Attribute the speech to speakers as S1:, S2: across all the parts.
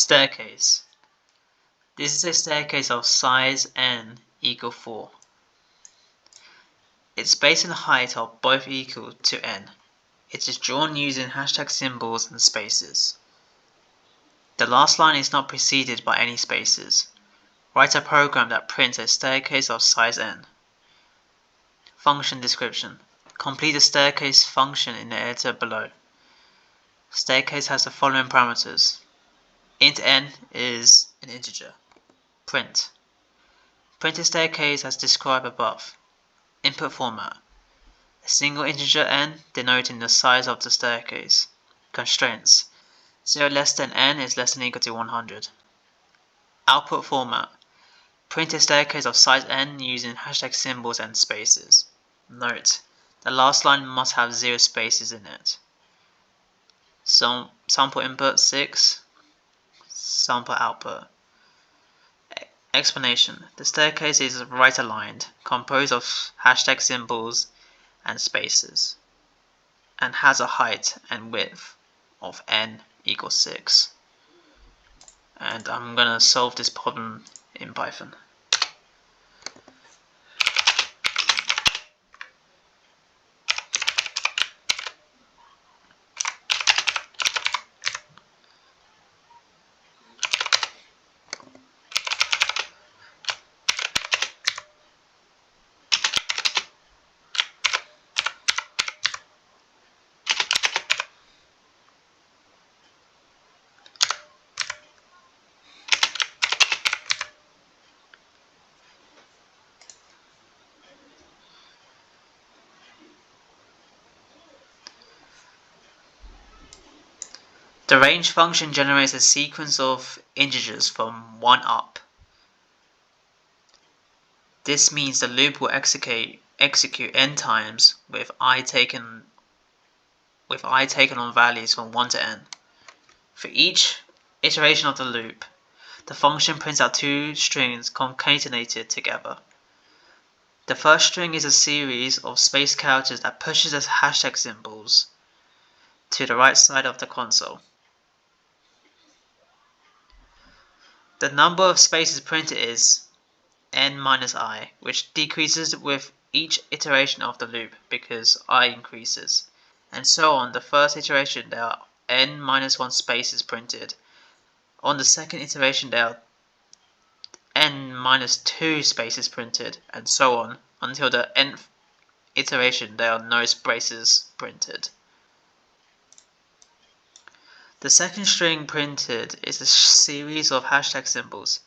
S1: Staircase. This is a staircase of size n equal 4. Its base and height are both equal to n. It is drawn using hashtag symbols and spaces. The last line is not preceded by any spaces. Write a program that prints a staircase of size n. Function description. Complete the staircase function in the editor below. Staircase has the following parameters. Int n is an integer. Print. Print a staircase as described above. Input format. A single integer n denoting the size of the staircase. Constraints. 0 less than n is less than or equal to 100. Output format. Print a staircase of size n using hashtag symbols and spaces. Note: the last line must have 0 spaces in it. Sample input 6. Sample output. Explanation. The staircase is right aligned, composed of hashtag symbols and spaces, and has a height and width of n equals 6. And I'm gonna solve this problem in Python. The range function generates a sequence of integers from 1 up. This means the loop will execute n times with I taken on values from 1 to n. For each iteration of the loop, the function prints out 2 strings concatenated together. The first string is a series of space characters that pushes the hashtag symbols to the right side of the console. The number of spaces printed is n minus I, which decreases with each iteration of the loop because I increases. And so on the first iteration there are n minus 1 spaces printed. On the second iteration there are n minus 2 spaces printed, and so on until the nth iteration there are no spaces printed. The second string printed is a series of hashtag symbols.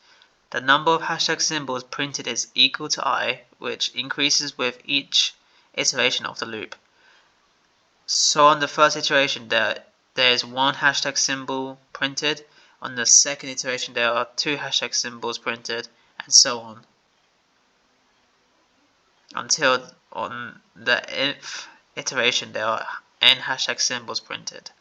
S1: The number of hashtag symbols printed is equal to I, which increases with each iteration of the loop. So on the first iteration there is 1 hashtag symbol printed, on the second iteration there are 2 hashtag symbols printed, and so on until on the nth iteration there are n hashtag symbols printed.